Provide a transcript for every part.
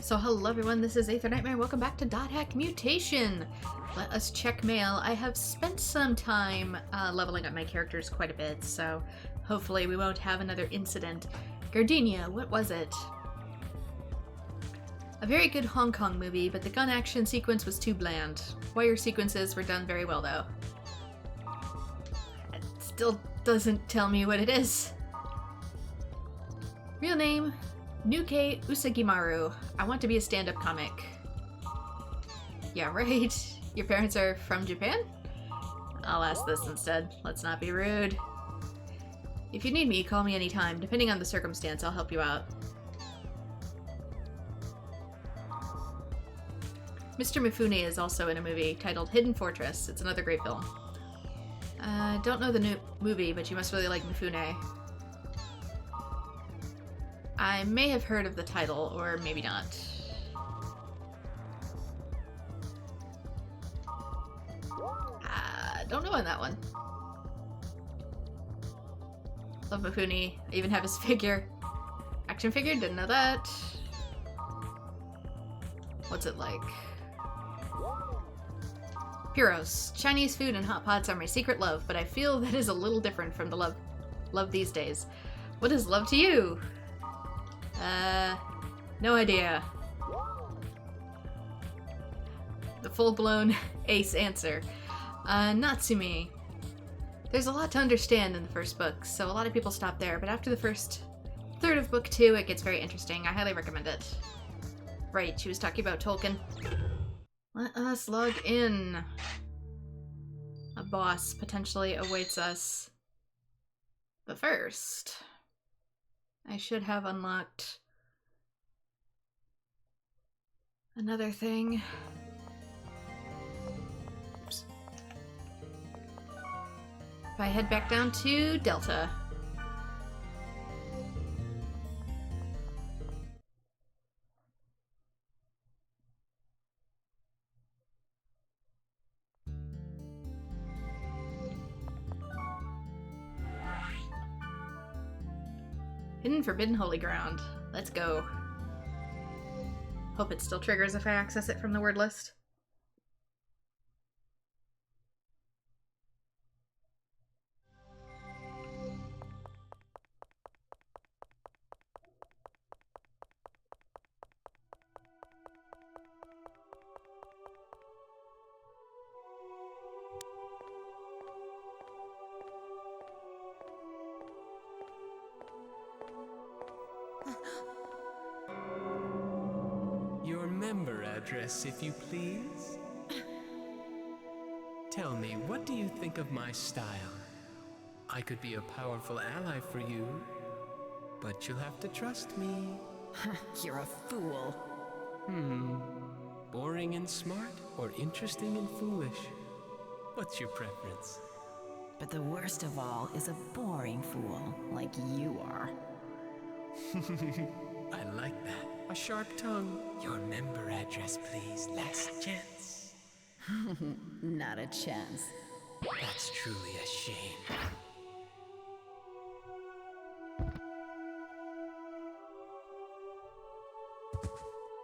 So hello everyone, this is Aether Nightmare. Welcome back to .hack Mutation. Let us check mail. I have spent some time leveling up my characters quite a bit, so hopefully we won't have another incident. Gardenia, what was it? A very good Hong Kong movie, but the gun action sequence was too bland. Wire sequences were done very well though. It still doesn't tell me what it is. Real name? Nuke Usagimaru. I want to be a stand-up comic. Yeah, right. Your parents are from Japan? I'll ask this instead. Let's not be rude. If you need me, call me anytime. Depending on the circumstance, I'll help you out. Mr. Mifune is also in a movie titled Hidden Fortress. It's another great film. Don't know the new movie, but you must really like Mifune. I may have heard of the title, or maybe not. Don't know on that one. Love Mifune. I even have his figure. Action figure, didn't know that. What's it like? Puros. Chinese food and hot pots are my secret love, but I feel that is a little different from the love these days. What is love to you? No idea. The full-blown ace answer. Natsumi. There's a lot to understand in the first book, so a lot of people stop there, but after the first third of book 2, it gets very interesting. I highly recommend it. Right, she was talking about Tolkien. Let us log in. A boss potentially awaits us. But first, I should have unlocked another thing. Oops. If I head back down to Delta. Hidden Forbidden Holy Ground. Let's go. Hope it still triggers if I access it from the word list. Your member address, if you please. Tell me, what do you think of my style? I could be a powerful ally for you, but you'll have to trust me. You're a fool. Boring and smart, or interesting and foolish? What's your preference? But the worst of all is a boring fool, like you are. I like that. A sharp tongue. Your member address, please. Last chance. Not a chance. That's truly a shame.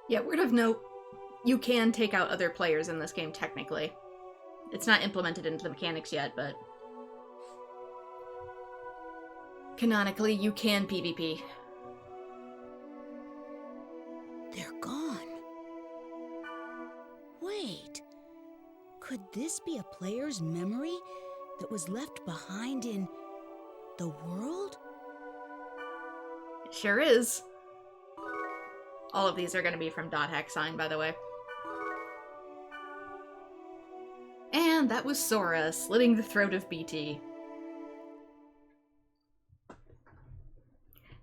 Yeah, word of note, you can take out other players in this game, technically. It's not implemented into the mechanics yet, but canonically, you can PvP. They're gone. Wait, could this be a player's memory that was left behind in the world? It sure is. All of these are going to be from .hack sign, by the way. And that was Sora slitting the throat of BT.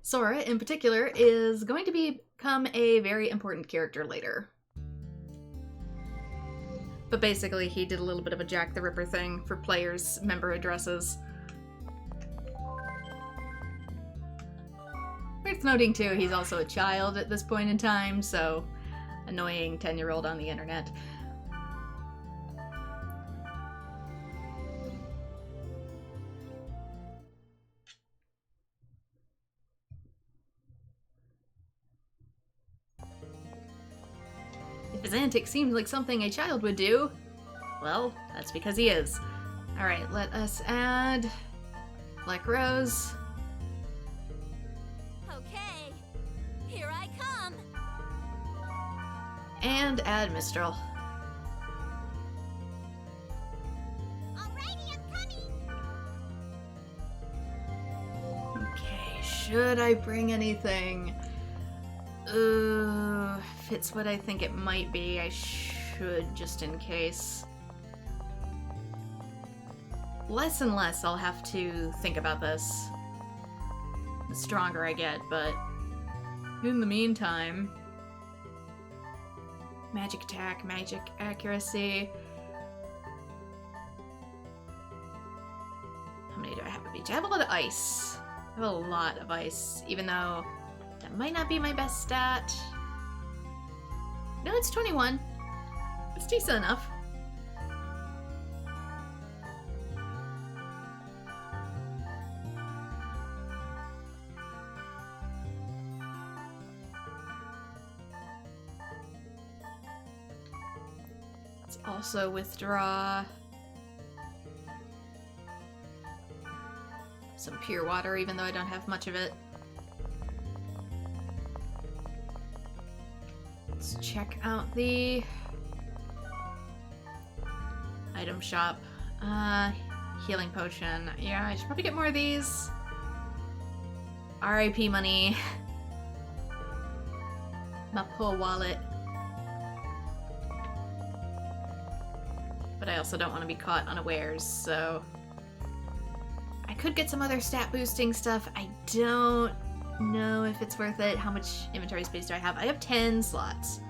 Sora, in particular, is going to become a very important character later. But basically, he did a little bit of a Jack the Ripper thing for players' member addresses. Worth noting, too, he's also a child at this point in time, so annoying 10-year-old on the internet. His antics seemed like something a child would do. Well, that's because he is. Alright, let us add Black Rose. Okay, here I come. And add Mistral. Alrighty, I'm coming. Okay, should I bring anything? If it's what I think it might be, I should, just in case. Less and less I'll have to think about this the stronger I get, but in the meantime, magic attack, magic accuracy. How many do I have of each? I have a lot of ice. I have a lot of ice, even though that might not be my best stat. No, it's 21. It's decent enough. Let's also withdraw some pure water, even though I don't have much of it. Let's check out the item shop. Healing potion. Yeah, I should probably get more of these. RIP money. My poor wallet. But I also don't want to be caught unawares, so I could get some other stat boosting stuff. I don't know if it's worth it. How much inventory space do I have? I have 10 slots.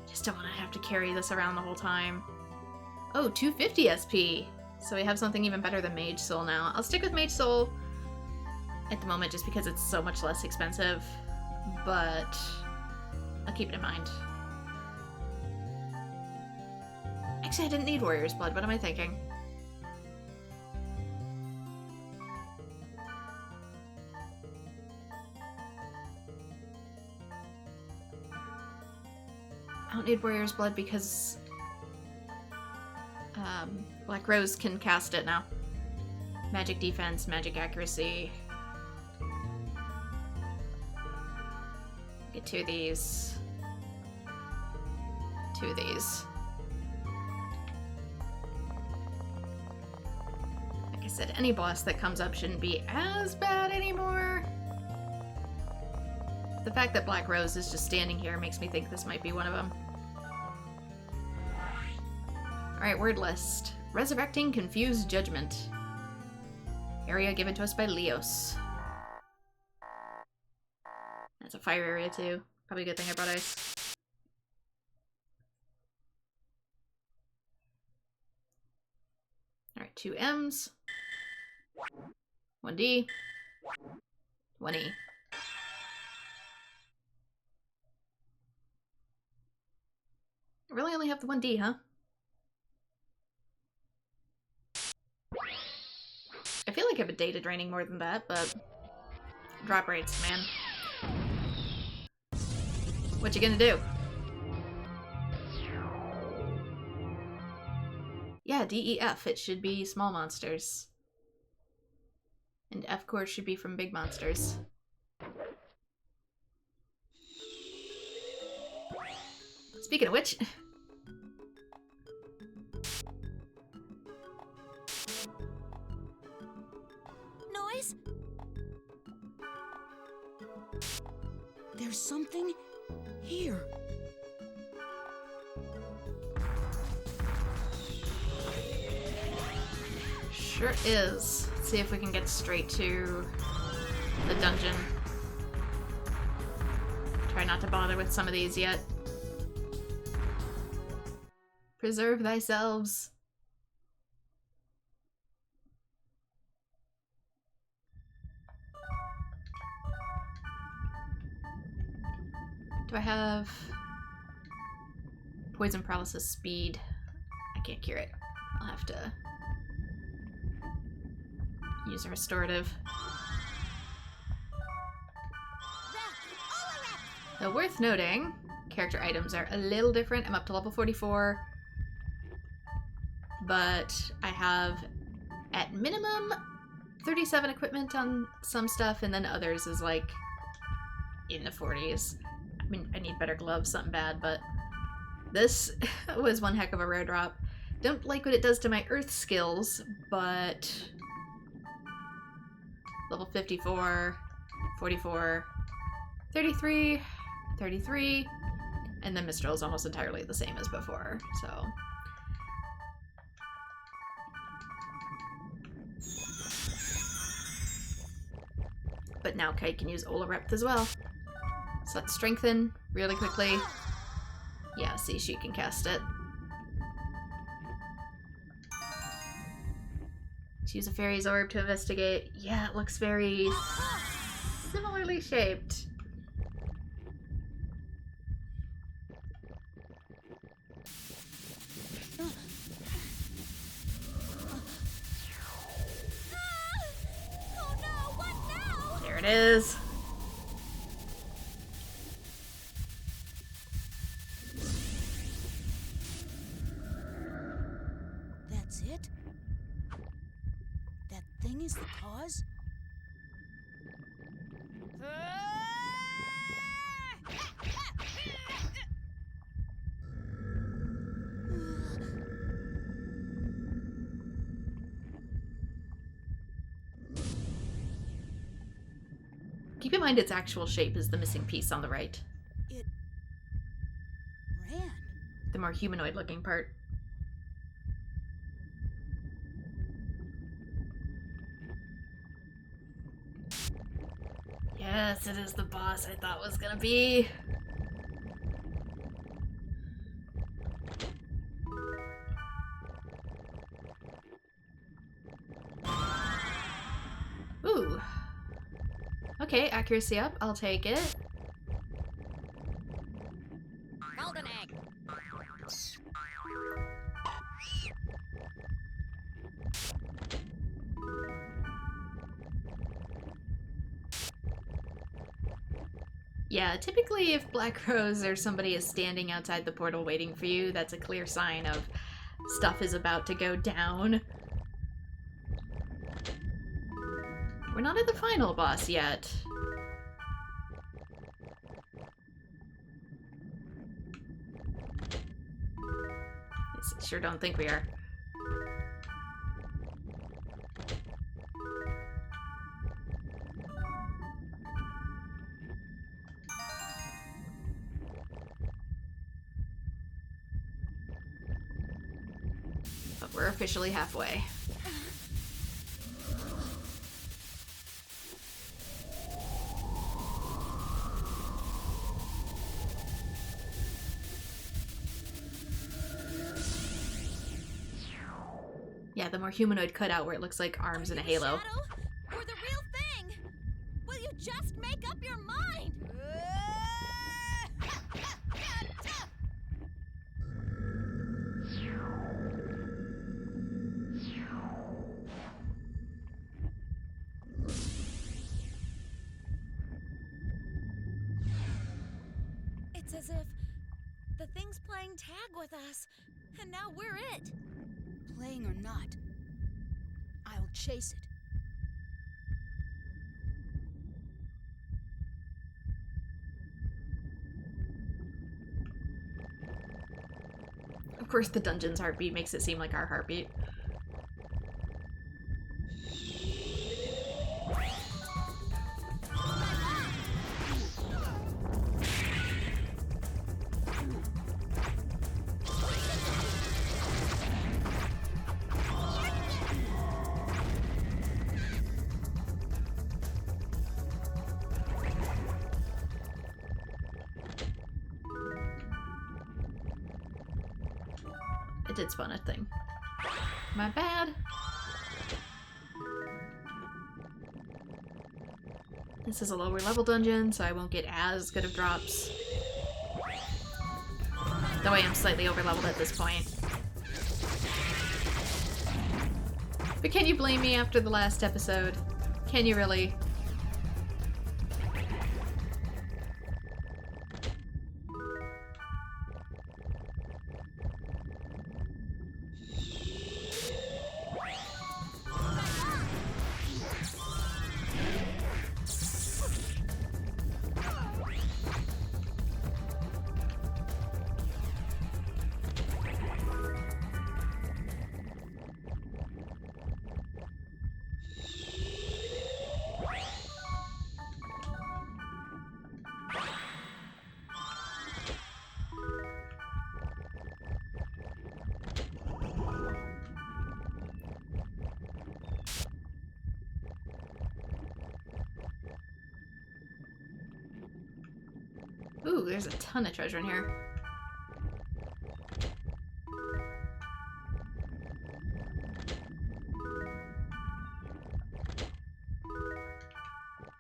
Just don't want to have to carry this around the whole time. Oh, 250 SP! So we have something even better than Mage Soul now. I'll stick with Mage Soul at the moment just because it's so much less expensive, but I'll keep it in mind. Actually, I didn't need Warrior's Blood. What am I thinking? I don't need Warrior's Blood because Black Rose can cast it now. Magic defense, magic accuracy. Get 2 of these. 2 of these. Like I said, any boss that comes up shouldn't be as bad anymore. The fact that Black Rose is just standing here makes me think this might be one of them. Alright, word list. Resurrecting Confused Judgment. Area given to us by Leos. That's a fire area too. Probably a good thing I brought ice. Alright, 2 M's. 1 D. 1 E. I really only have the 1 D, huh? I feel like I've been data draining more than that, but drop rates, man. What you gonna do? Yeah, D, E, F. It should be small monsters. And F core should be from big monsters. Speaking of which... Noise? There's something here. Sure is. Let's see if we can get straight to the dungeon. Try not to bother with some of these yet. Preserve thyselves. Do I have poison paralysis speed? I can't cure it. I'll have to Use a restorative. Though worth noting, character items are a little different. I'm up to level 44, but I have, at minimum, 37 equipment on some stuff, and then others is like in the 40s. I mean, I need better gloves, something bad, but this was one heck of a rare drop. Don't like what it does to my earth skills, but level 54, 44, 33, 33, and then Mistral is almost entirely the same as before, so. But now Kite can use Olarept as well. So let's strengthen really quickly. Yeah, see, she can cast it. Let's use a fairy's orb to investigate. Yeah, it looks very similarly shaped. Oh no, what now? There it is. That's it? That thing is the cause? Keep in mind its actual shape is the missing piece on the right. It ran. The more humanoid looking part. Yes, it is the boss I thought was gonna be. Ooh. Okay, accuracy up. I'll take it. Golden egg. Yeah, typically if Black Rose or somebody is standing outside the portal waiting for you, that's a clear sign of stuff is about to go down. We're not at the final boss yet. I sure don't think we are. But we're officially halfway. Yeah, the more humanoid cutout where it looks like arms and a halo. Shadow or the real thing? Will you just make up your mind? It's as if the thing's playing tag with us, and now we're it. Playing or not, I'll chase it. Of course, the dungeon's heartbeat makes it seem like our heartbeat. It did spawn a thing. My bad. This is a lower level dungeon, so I won't get as good of drops. Though I am slightly over leveled at this point. But can you blame me after the last episode? Can you really? Ooh, there's a ton of treasure in here.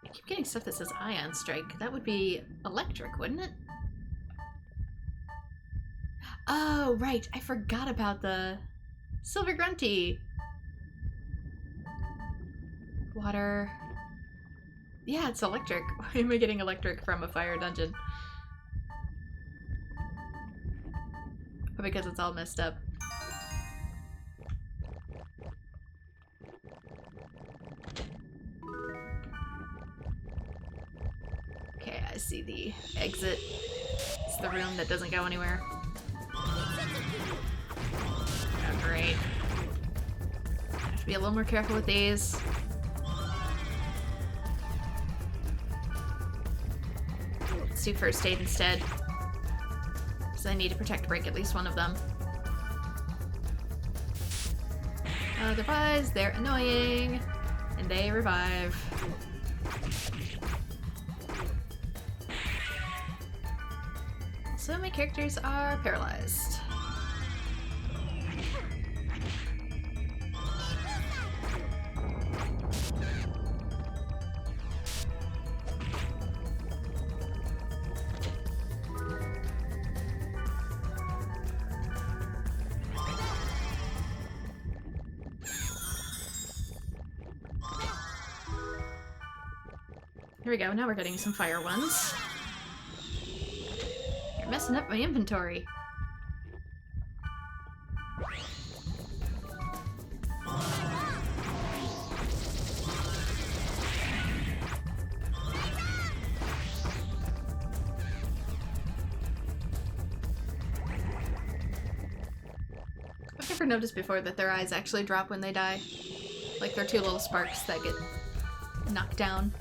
I keep getting stuff that says Ion Strike. That would be electric, wouldn't it? Oh, right. I forgot about the Silver Grunty. Water. Yeah, it's electric. Why am I getting electric from a fire dungeon? Because it's all messed up. Okay, I see the exit. It's the room that doesn't go anywhere. Oh, great. Have to be a little more careful with these. Let's do first aid instead. Because I need to protect break at least one of them. Otherwise, they're annoying. And they revive. So my characters are paralyzed. Here we go, now we're getting some fire ones. You're messing up my inventory. I've never noticed before that their eyes actually drop when they die. Like they're two little sparks that get knocked down.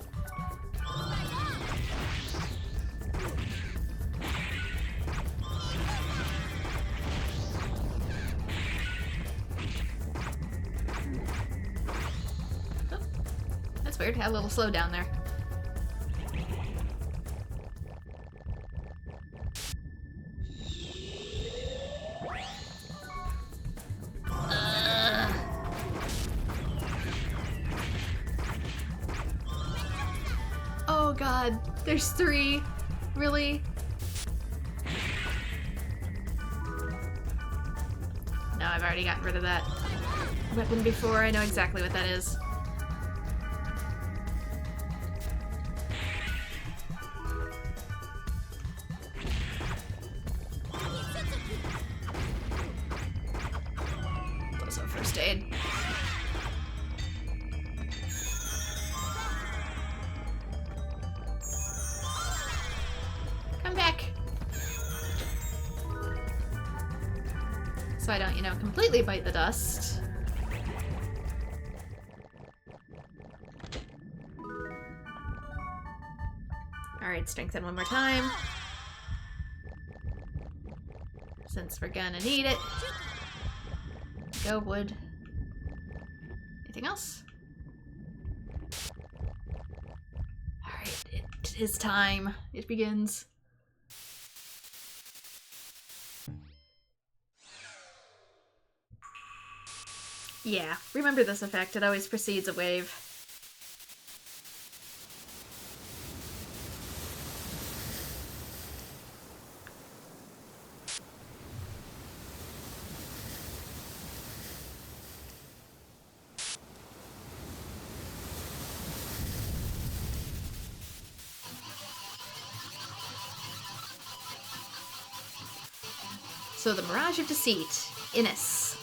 Weird, had a little slowdown there. Oh god, there's 3. Really? No, I've already gotten rid of that weapon before. I know exactly what that is. So I don't, you know, completely bite the dust. Alright, strengthen one more time. Since we're gonna need it. Go, wood. Anything else? Alright, it is time. It begins. Yeah, remember this effect. It always precedes a wave. So the Mirage of Deceit, Innis.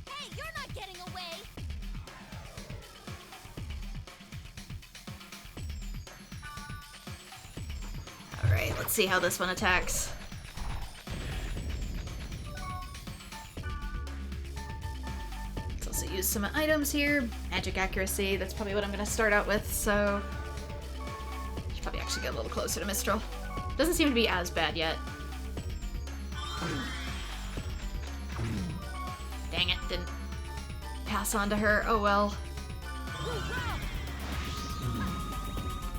Hey, you're not getting away! Alright, let's see how this one attacks. Let's also use some items here. Magic accuracy, that's probably what I'm going to start out with, so... Should probably actually get a little closer to Mistral. Doesn't seem to be as bad yet. Dang it, didn't pass on to her. Oh well.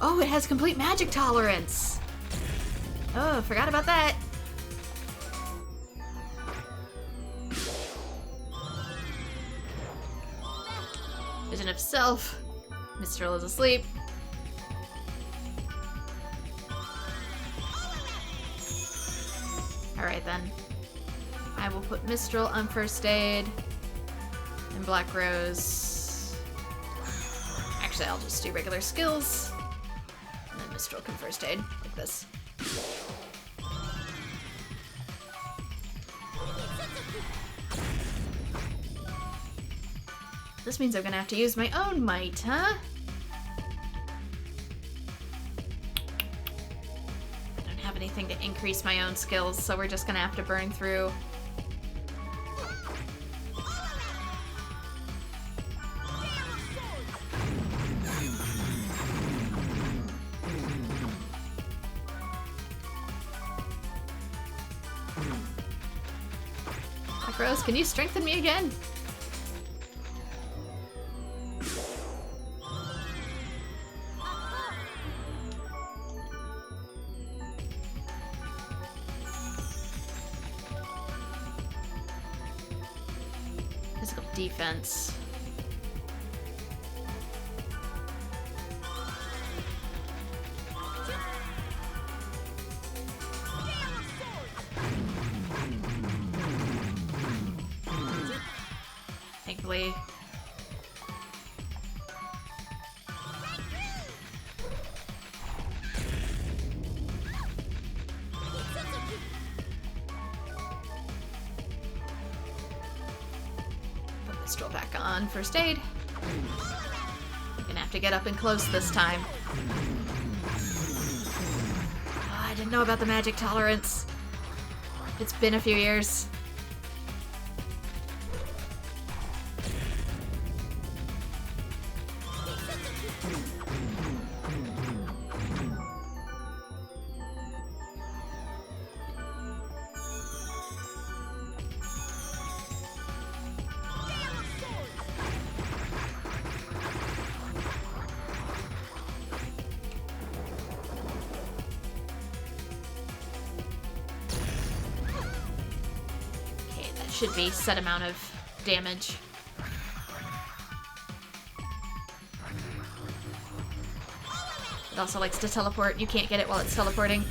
Oh, it has complete magic tolerance! Oh, forgot about that. Vision of self. Mistral is asleep. Alright then. I will put Mistral on first aid. And Black Rose. Actually, I'll just do regular skills. And then Mistral can first aid, like this. This means I'm gonna have to use my own might, huh? I don't have anything to increase my own skills, so we're just gonna have to burn through. Rose, can you strengthen me again? Physical defense. Thankfully. Put Mistral back on first aid. I'm gonna have to get up and close this time. Oh, I didn't know about the magic tolerance. It's been a few years. Should be set amount of damage. It also likes to teleport. You can't get it while it's teleporting.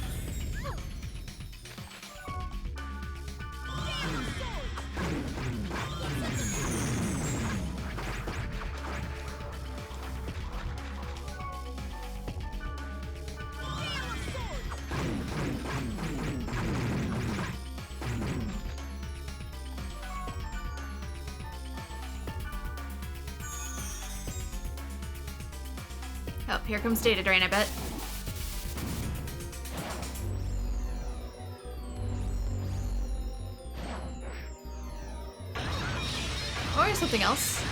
Oh, here comes Data Drain, I bet. Or something else.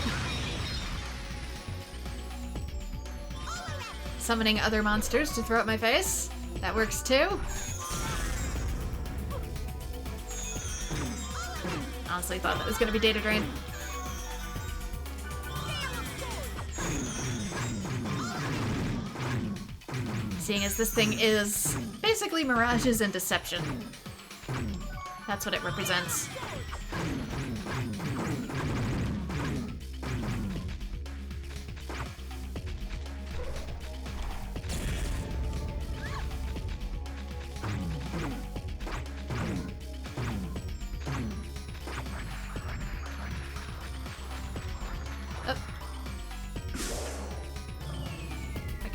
Summoning other monsters to throw at my face. That works too. Honestly thought that was gonna be Data Drain. Seeing as this thing is basically mirages and deception. That's what it represents.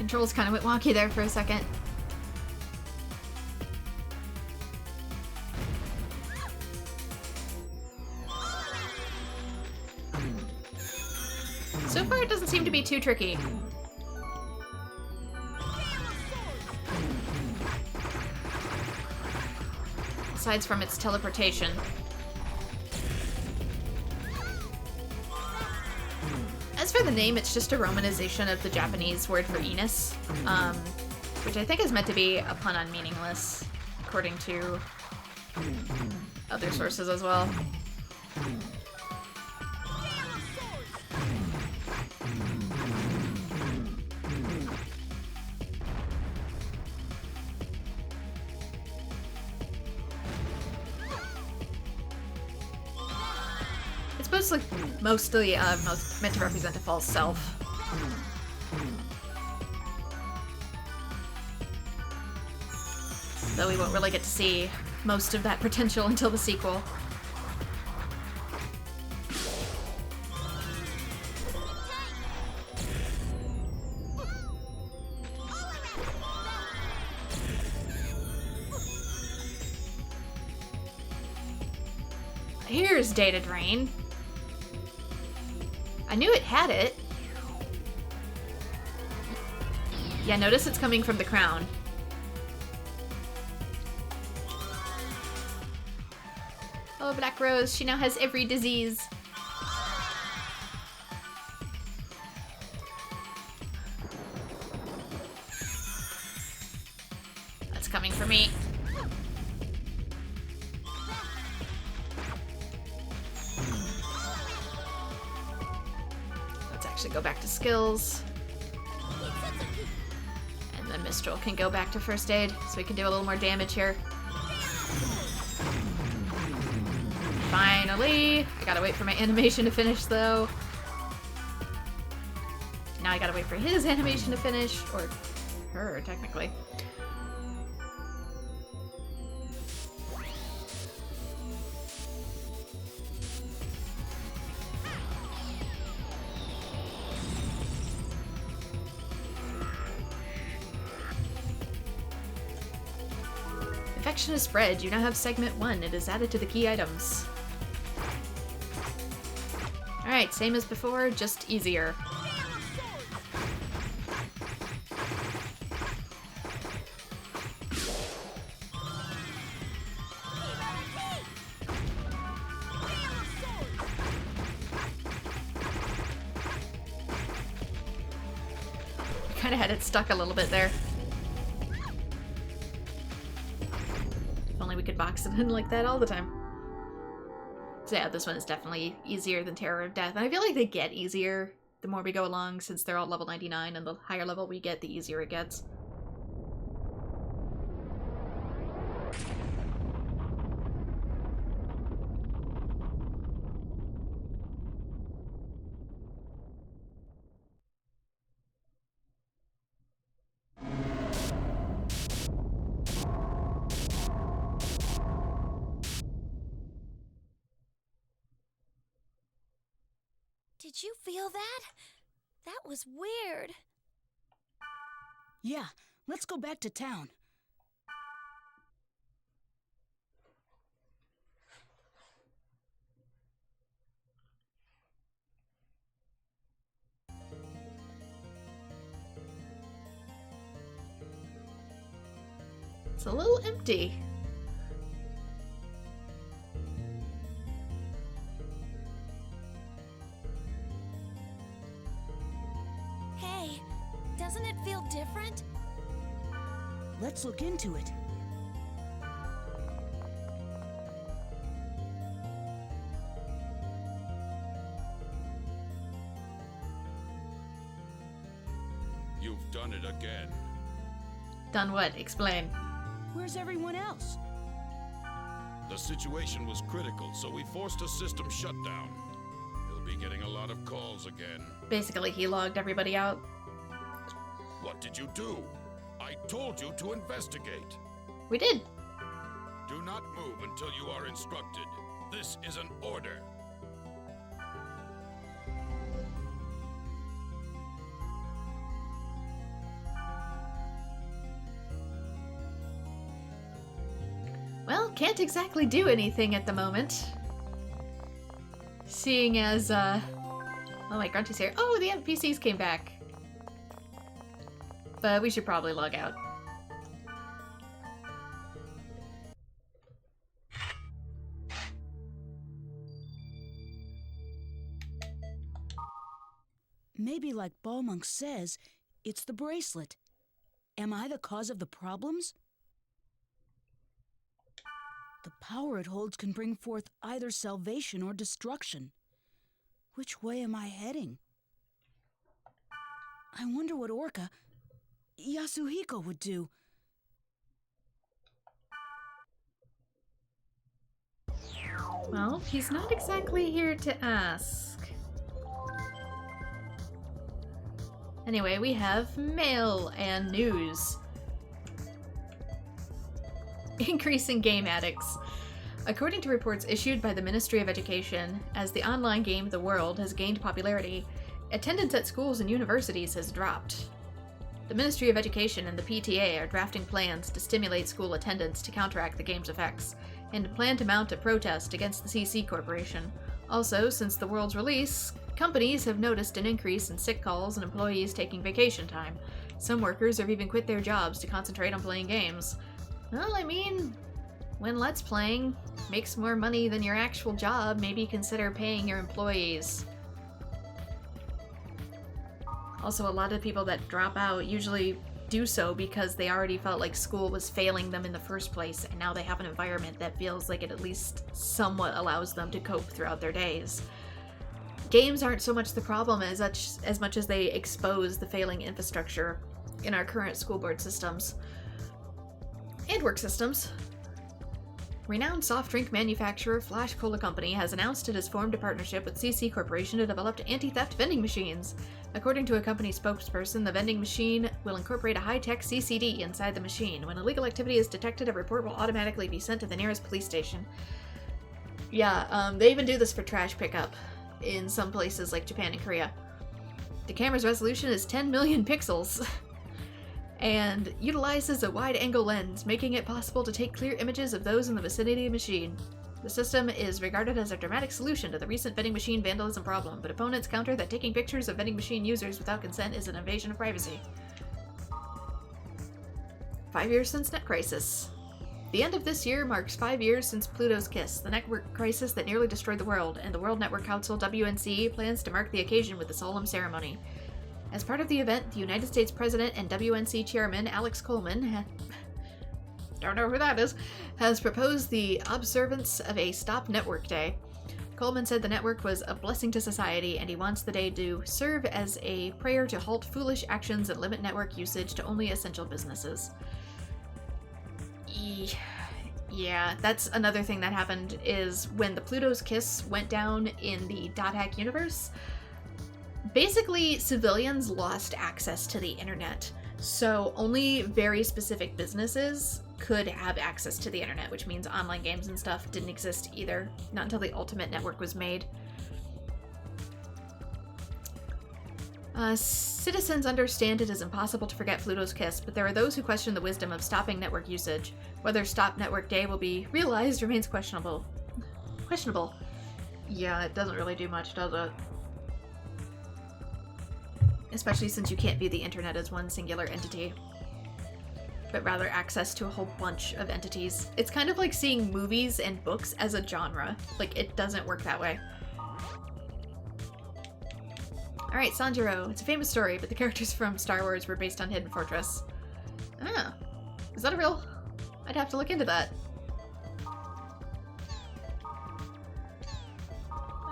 Controls kind of went wonky there for a second. So far, it doesn't seem to be too tricky. Aside from its teleportation. As for the name, it's just a romanization of the Japanese word for Innis, which I think is meant to be a pun on meaningless, according to other sources as well. Mostly meant to represent a false self. Though we won't really get to see most of that potential until the sequel. Here's Data Drain. I knew it had it. Yeah, notice it's coming from the crown. Oh, Black Rose, she now has every disease. That's coming for me. Go back to skills. And then Mistral can go back to first aid, so we can do a little more damage here. Finally! I gotta wait for my animation to finish, though. Now I gotta wait for his animation to finish, or her, technically. Infection is spread. You now have segment 1. It is added to the key items. Alright, same as before, just easier. Kinda had it stuck a little bit there. We could box it in like that all the time. So yeah, this one is definitely easier than Terror of Death. And I feel like they get easier the more we go along, since they're all level 99, and the higher level we get, the easier it gets. Did you feel that? That was weird. Yeah, let's go back to town. It's a little empty. Hey, doesn't it feel different? Let's look into it. You've done it again. Done what? Explain. Where's everyone else? The situation was critical, so we forced a system shutdown. He'll be getting a lot of calls again. Basically, he logged everybody out. What did you do? I told you to investigate. We did. Do not move until you are instructed. This is an order. Well, can't exactly do anything at the moment. Seeing as, oh my Grunty's here. Oh, the NPCs came back. But we should probably log out. Maybe like Balmonk says, it's the bracelet. Am I the cause of the problems? The power it holds can bring forth either salvation or destruction. Which way am I heading? I wonder what Orca, Yasuhiko, would do. Well, he's not exactly here to ask. Anyway, we have mail and news. Increasing game addicts. According to reports issued by the Ministry of Education, as the online game The World has gained popularity, attendance at schools and universities has dropped. The Ministry of Education and the PTA are drafting plans to stimulate school attendance to counteract the game's effects, and plan to mount a protest against the CC Corporation. Also, since The World's release, companies have noticed an increase in sick calls and employees taking vacation time. Some workers have even quit their jobs to concentrate on playing games. Well, I mean, when Let's Playing makes more money than your actual job, maybe consider paying your employees. Also, a lot of people that drop out usually do so because they already felt like school was failing them in the first place, and now they have an environment that feels like it at least somewhat allows them to cope throughout their days. Games aren't so much the problem as much as they expose the failing infrastructure in our current school board systems. And work systems. Renowned soft drink manufacturer Flash Cola Company has announced it has formed a partnership with CC Corporation to develop anti-theft vending machines. According to a company spokesperson, the vending machine will incorporate a high-tech CCD inside the machine. When illegal activity is detected, a report will automatically be sent to the nearest police station. Yeah, they even do this for trash pickup in some places like Japan and Korea. The camera's resolution is 10 million pixels. And utilizes a wide-angle lens, making it possible to take clear images of those in the vicinity of the machine. The system is regarded as a dramatic solution to the recent vending machine vandalism problem, but opponents counter that taking pictures of vending machine users without consent is an invasion of privacy. 5 years since Net Crisis. The end of this year marks 5 years since Pluto's Kiss, the network crisis that nearly destroyed the world, and the World Network Council WNC plans to mark the occasion with a solemn ceremony. As part of the event, the United States President and WNC Chairman Alex Coleman, don't know who that is, has proposed the observance of a Stop Network Day. Coleman said the network was a blessing to society, and he wants the day to serve as a prayer to halt foolish actions and limit network usage to only essential businesses. Yeah, that's another thing that happened, is when the Pluto's Kiss went down in the .hack universe, basically, civilians lost access to the internet, so only very specific businesses could have access to the internet, which means online games and stuff didn't exist either, not until the Ultimate Network was made. Citizens understand it is impossible to forget Pluto's Kiss, but there are those who question the wisdom of stopping network usage. Whether Stop Network Day will be realized remains questionable. Yeah, it doesn't really do much, does it? Especially since you can't view the internet as one singular entity, but rather access to a whole bunch of entities. It's kind of like seeing movies and books as a genre. Like, it doesn't work that way. Alright, Sanjuro. It's a famous story, but the characters from Star Wars were based on Hidden Fortress. Ah, is that a real? I'd have to look into that.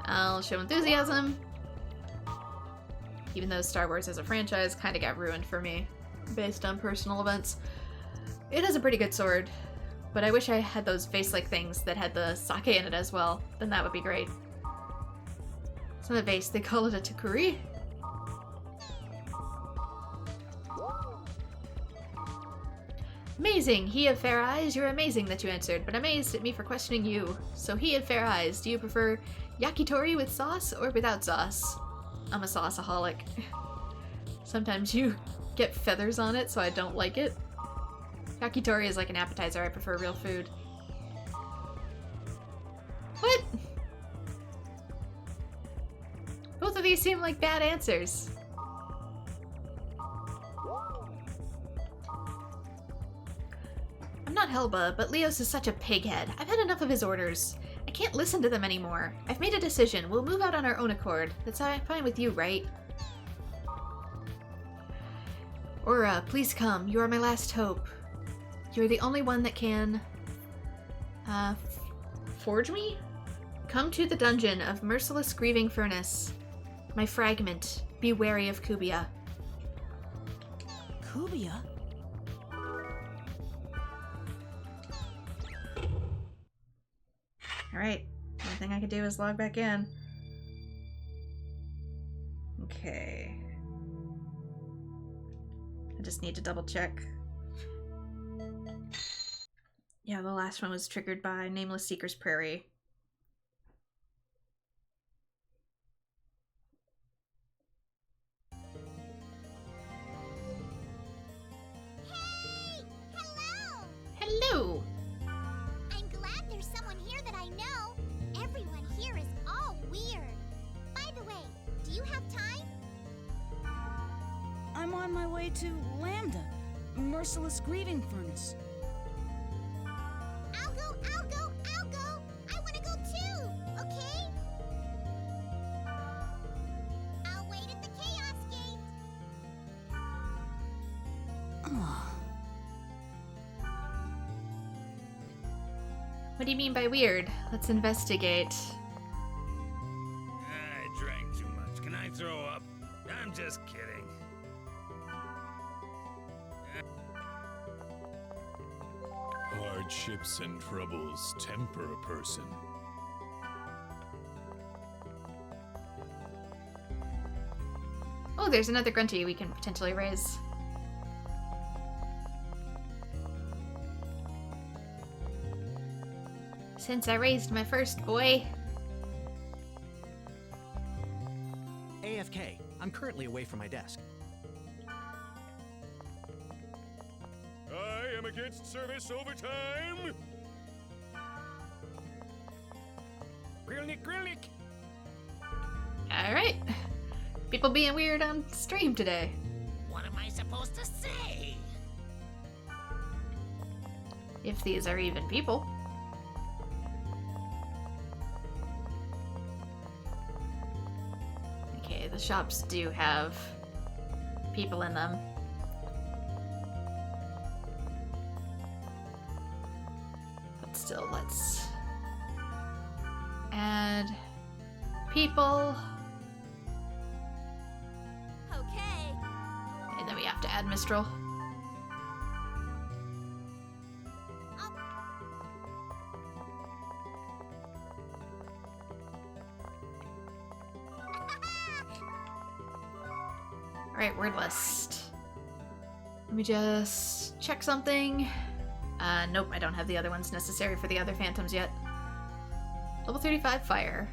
I'll show enthusiasm. Even though Star Wars as a franchise kind of got ruined for me, based on personal events. It has a pretty good sword, but I wish I had those vase-like things that had the sake in it as well. Then that would be great. It's not a vase, they call it a takuri. Amazing! He of fair eyes, you're amazing that you answered, but amazed at me for questioning you. So he of fair eyes, do you prefer yakitori with sauce or without sauce? I'm a sauceaholic. Sometimes you get feathers on it, so I don't like it. Yakitori is like an appetizer. I prefer real food. seem like bad answers. I'm not Helba, but Leos is such a pighead. I've had enough of his orders. I can't listen to them anymore. I've made a decision. We'll move out on our own accord. That's fine with you, right? Aura, please come. You are my last hope. You're the only one that can... forge me? Come to the dungeon of Merciless Grieving Furnace. My fragment. Be wary of Kubia. Kubia? Alright. Only thing I can do is log back in. Okay. I just need to double check. Yeah, the last one was triggered by Nameless Seeker's Prairie. Hey! Hello! Hello! I'm glad there's someone here that I know. Everyone here is all weird. By the way, do you have time? I'm on my way to Lambda, Merciless Grieving Furnace. I'll go! I want to go too, okay? I'll wait at the Chaos Gate. What do you mean by weird? Let's investigate. I drank too much. Can I throw up? I'm just kidding. Hardships and troubles temper a person. Oh, there's another grunty we can potentially raise. Since I raised my first boy. AFK. I'm currently away from my desk. I am against service overtime. Grillnick! Alright. People being weird on stream today. What am I supposed to say? If these are even people. Okay, the shops do have people in them. But still, let's add people. Okay. And then we have to add Mistral. Alright, word list. Let me just check something. Nope, I don't have the other ones necessary for the other phantoms yet. Level 35 fire.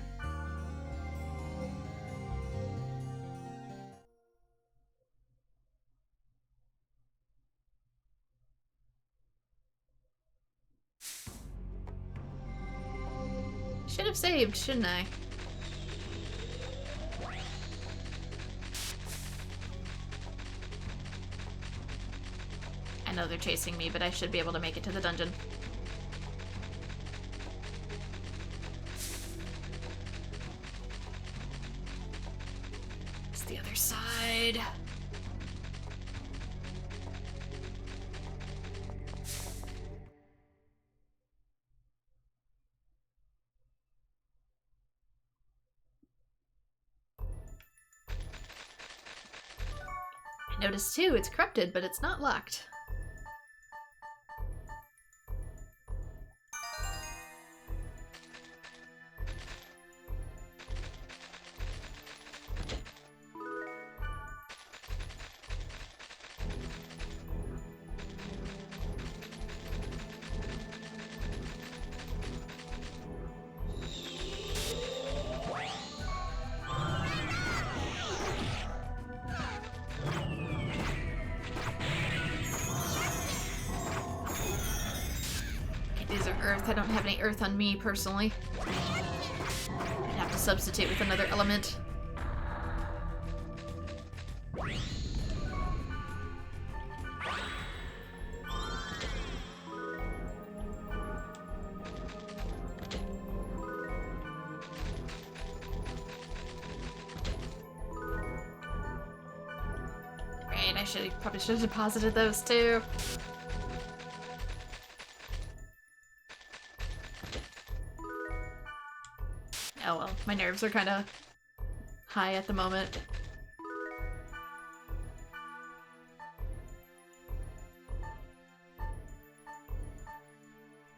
Should have saved, shouldn't I? I know they're chasing me, but I should be able to make it to the dungeon. It's the other side. I noticed too, it's corrupted, but it's not locked. Earth. I don't have any earth on me personally. I'd have to substitute with another element. I probably should have deposited those too. Oh well, my nerves are kind of high at the moment.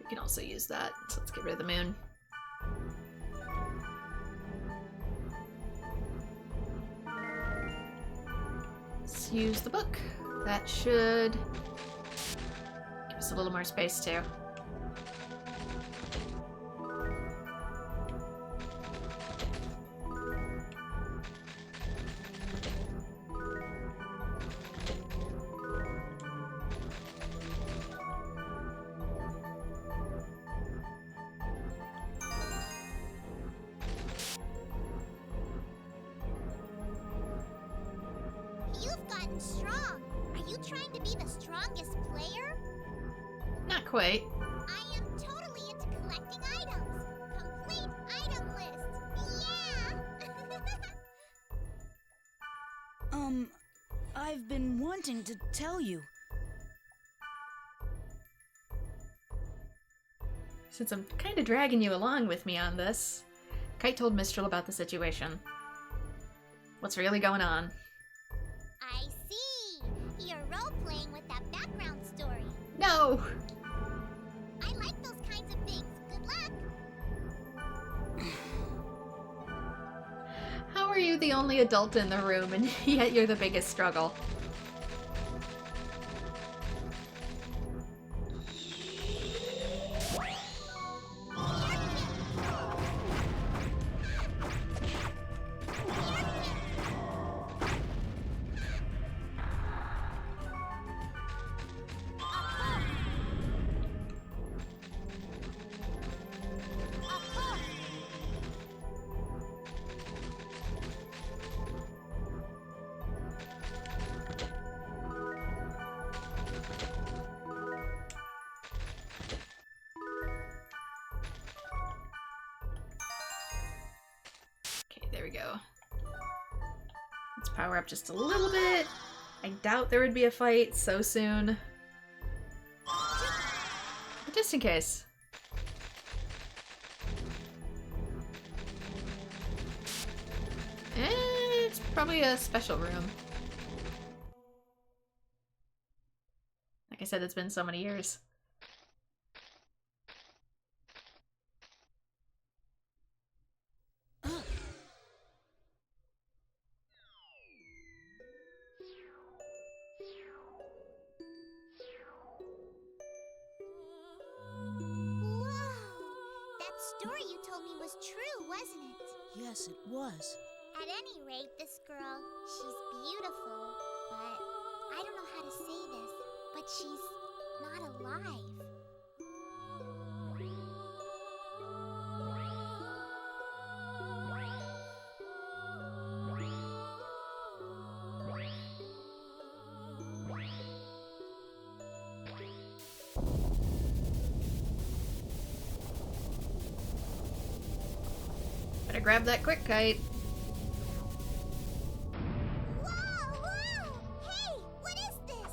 We can also use that, so let's get rid of the moon. Let's use the book. That should give us a little more space too. You've gotten strong. Are you trying to be the strongest player? Not quite. I am totally into collecting items. Complete item list. Yeah! I've been wanting to tell you. Since I'm kind of dragging you along with me on this, Kite told Mistral about the situation. What's really going on? I see. You're role-playing with that background story. No! I like those kinds of things. Good luck. How are you the only adult in the room and yet you're the biggest struggle? There we go. Let's power up just a little bit. I doubt there would be a fight so soon. But just in case. It's probably a special room. Like I said, it's been so many years. Story you told me was true, wasn't it? Yes, it was. At any rate, this girl, she's beautiful, but I don't know how to say this, but she's not alive. Better grab that quick, Kite. Whoa! Hey, what is this?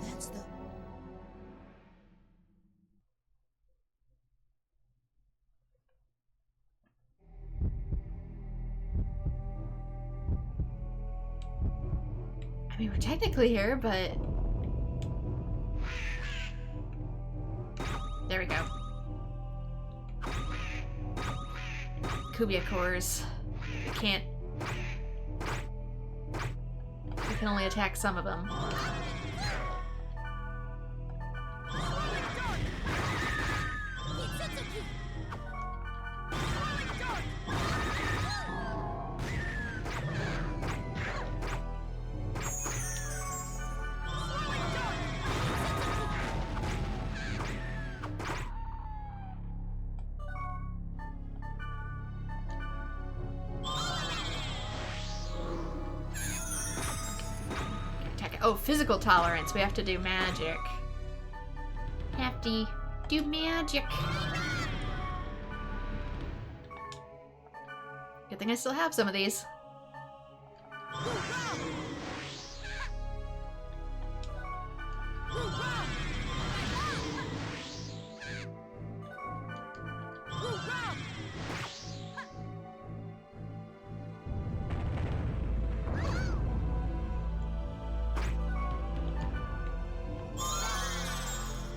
That's the... I mean, we're technically here, but... There we go. Kubia cores. We can't... We can only attack some of them. Oh, physical tolerance. We have to do magic. Have to do magic. Good thing I still have some of these.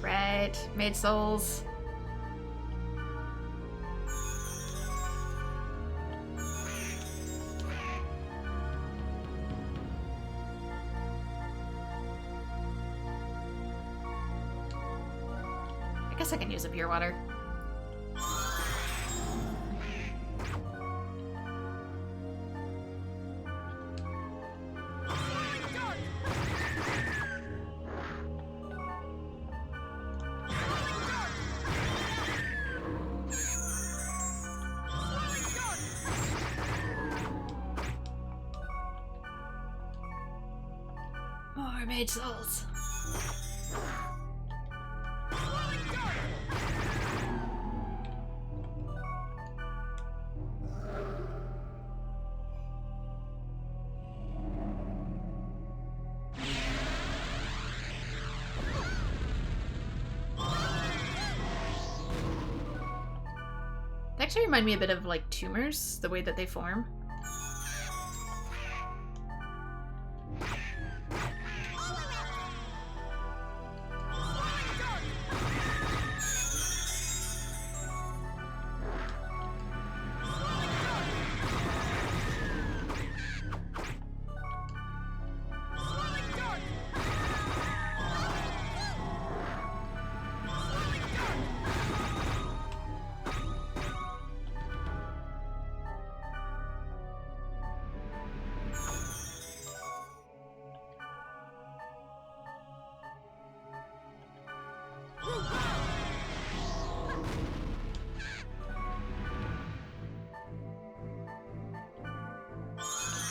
Right, made souls. I guess I can use a pure water. More mage souls. They actually remind me a bit of like tumors, the way that they form.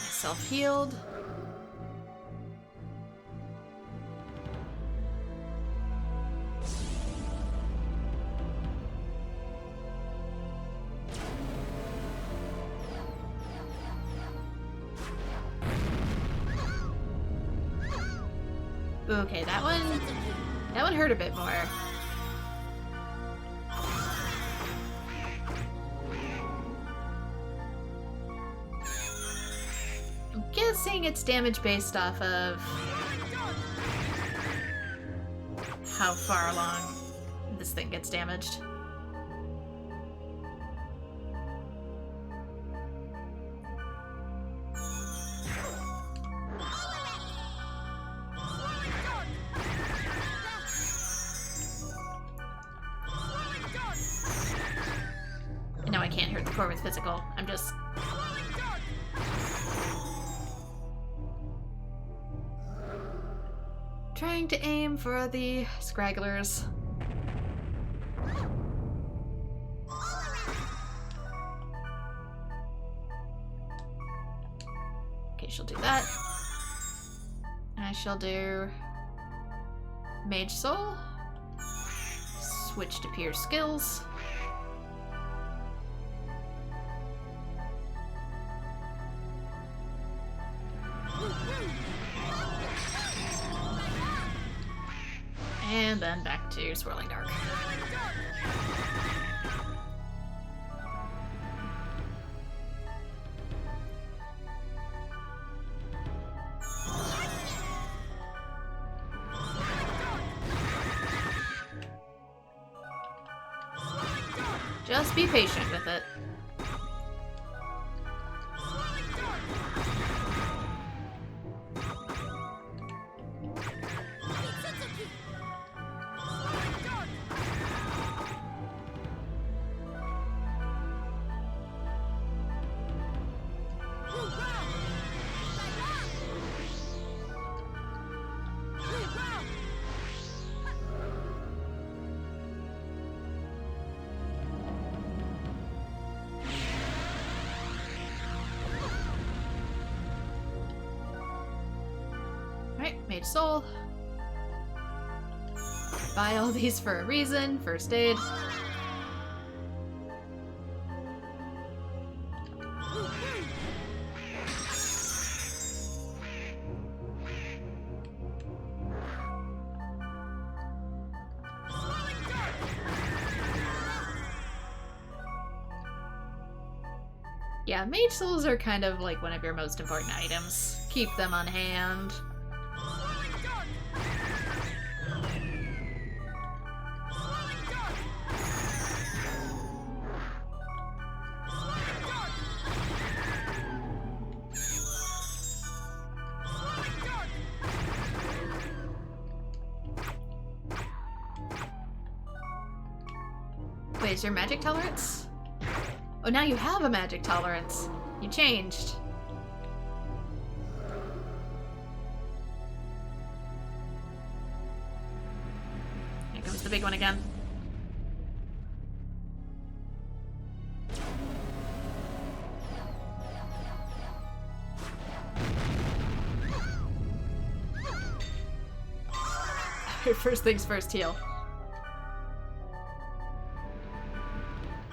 Self-healed. Okay, that one hurt a bit more. I'm guessing it's damage based off of how far along this thing gets damaged. No, I can't hurt the core with physical. I'm just... trying to aim for the scragglers. Okay, she'll do that. I shall do Mage Soul. Switch to Pure Skills. And then back to Swirling Dark. Just be patient with it. Alright, Mage Soul. Buy all these for a reason. First aid. Yeah, Mage Souls are kind of like one of your most important items. Keep them on hand. Wait, is your magic tolerance? Oh, now you have a magic tolerance. You changed. Here comes the big one again. First things first, heal.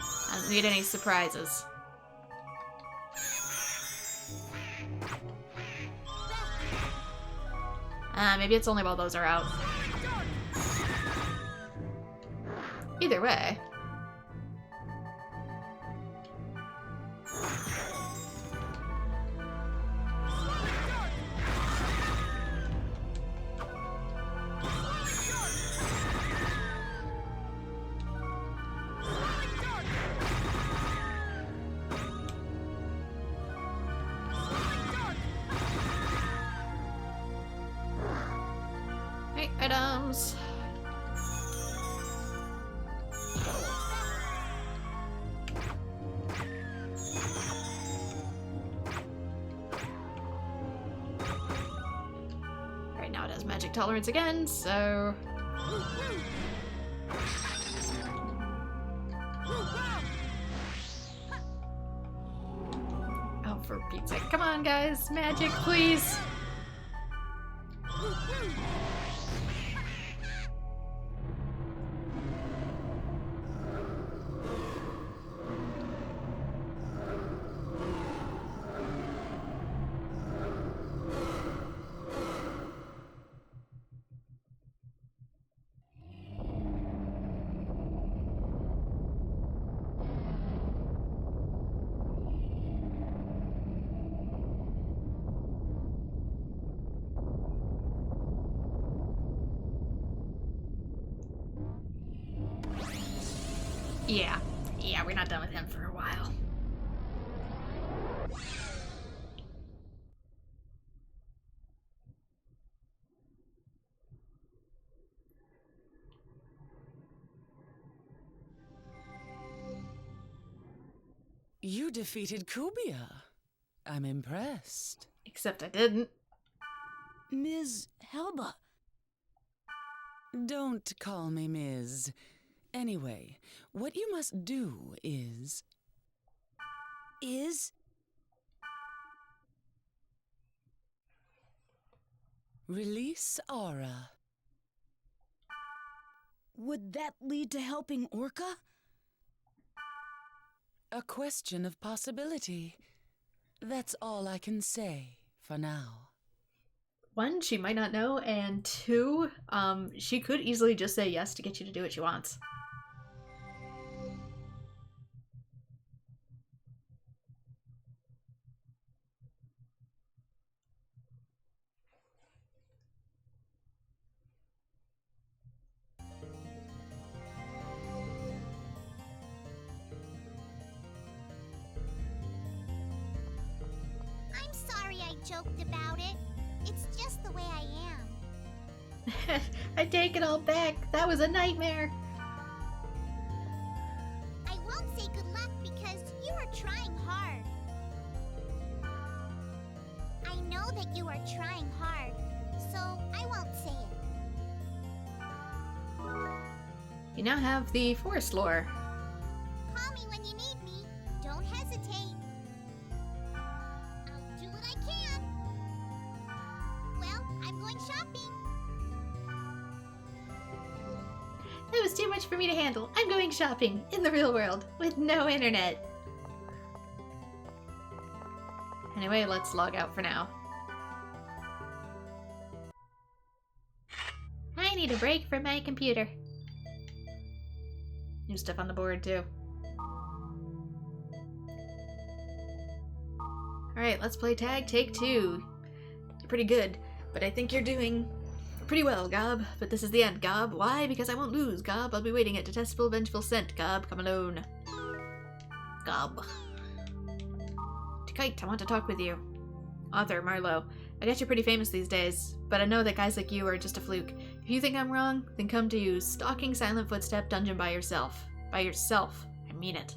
I don't need any surprises. Maybe it's only while those are out. Either way. Items. Right now it has magic tolerance again, so... Oh, for Pete's sake. Come on, guys. Magic, please. Yeah, we're not done with him for a while. You defeated Kubia. I'm impressed. Except I didn't. Ms. Helba. Don't call me Ms. Anyway, what you must do is... Release Aura. Would that lead to helping Orca? A question of possibility. That's all I can say for now. One, she might not know, and two, she could easily just say yes to get you to do what she wants. I'm sorry I joked about it. It's just the way I am. I take it all back. That was a nightmare. I won't say good luck because you are trying hard. I know that you are trying hard, so I won't say it. You now have the forest lore. Call me when you need me. Don't hesitate. I'll do what I can. Well, I'm going was too much for me to handle. I'm going shopping in the real world with no internet. Anyway, let's log out for now. I need a break from my computer. New stuff on the board, too. Alright, let's play tag, take 2. You're pretty good, but I think you're doing pretty well, Gob. But this is the end, Gob. Why? Because I won't lose, Gob. I'll be waiting at detestable, vengeful scent, Gob. Come alone. Gob. Kite, I want to talk with you. Author, Marlowe. I guess you're pretty famous these days, but I know that guys like you are just a fluke. If you think I'm wrong, then come to you. Stalking Silent Footstep dungeon by yourself. By yourself. I mean it.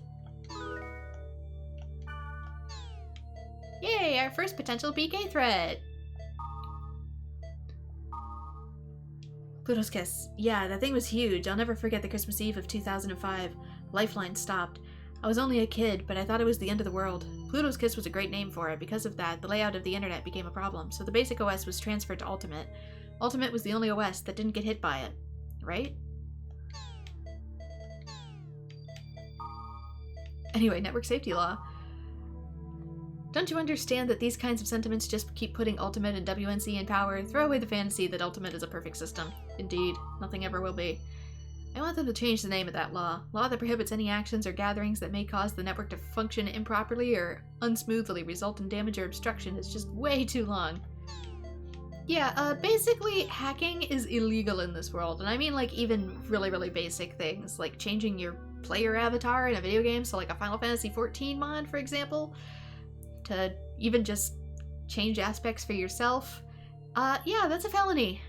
Yay, our first potential PK threat! Pluto's Kiss. Yeah, that thing was huge. I'll never forget the Christmas Eve of 2005. Lifeline stopped. I was only a kid, but I thought it was the end of the world. Pluto's Kiss was a great name for it. Because of that, the layout of the internet became a problem, so the basic OS was transferred to Ultimate. Ultimate was the only OS that didn't get hit by it. Right? Anyway, network safety law. Don't you understand that these kinds of sentiments just keep putting Ultimate and WNC in power? Throw away the fantasy that Ultimate is a perfect system. Indeed, nothing ever will be. I want them to change the name of that law. Law that prohibits any actions or gatherings that may cause the network to function improperly or unsmoothly, result in damage or obstruction is just way too long. Yeah, basically hacking is illegal in this world, and I mean like even really, really basic things, like changing your player avatar in a video game, so like a Final Fantasy XIV mod, for example, to even just change aspects for yourself. Yeah, that's a felony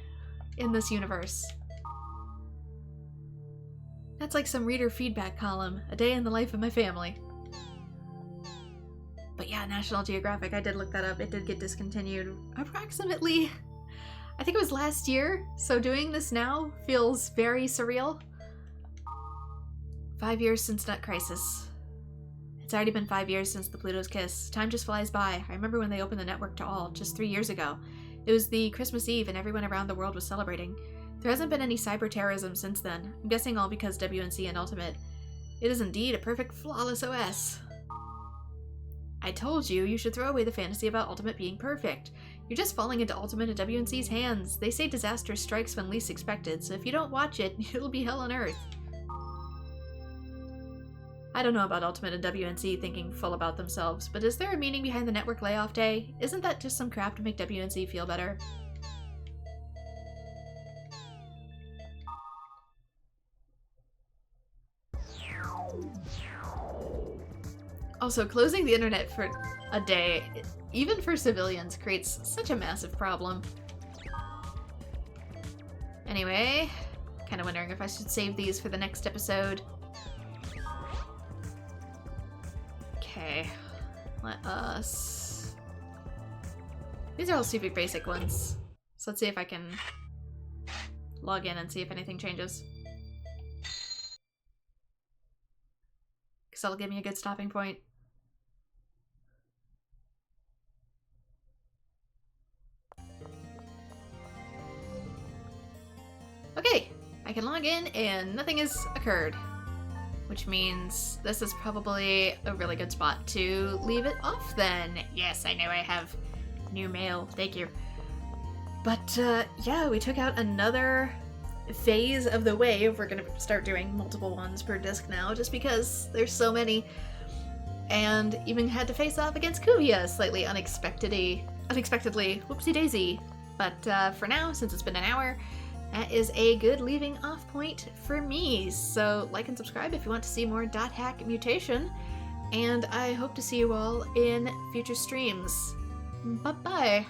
in this universe. That's like some reader feedback column, a day in the life of my family. But yeah, National Geographic, I did look that up, it did get discontinued approximately, I think it was last year, so doing this now feels very surreal. 5 years since Nut Crisis. It's already been 5 years since the Pluto's Kiss. Time just flies by. I remember when they opened the network to all, just 3 years ago. It was the Christmas Eve and everyone around the world was celebrating. There hasn't been any cyber terrorism since then. I'm guessing all because WNC and Ultimate. It is indeed a perfect, flawless OS. I told you, you should throw away the fantasy about Ultimate being perfect. You're just falling into Ultimate and WNC's hands. They say disaster strikes when least expected, so if you don't watch it, it'll be hell on earth. I don't know about Ultimate and WNC thinking full about themselves, but is there a meaning behind the network layoff day? Isn't that just some crap to make WNC feel better? Also, closing the internet for a day, even for civilians, creates such a massive problem. Anyway, kind of wondering if I should save these for the next episode. Okay, let us... These are all super basic ones. So let's see if I can log in and see if anything changes. Because that'll give me a good stopping point. Okay, I can log in and nothing has occurred. Which means this is probably a really good spot to leave it off then. Yes, I know I have new mail. Thank you. But yeah, we took out another phase of the wave. We're gonna start doing multiple ones per disc now just because there's so many. And even had to face off against Kuvia slightly unexpectedly. Whoopsie daisy. But for now, since it's been an hour, that is a good leaving off point for me. So like and subscribe if you want to see more .hack Mutation, and I hope to see you all in future streams. Bye-bye!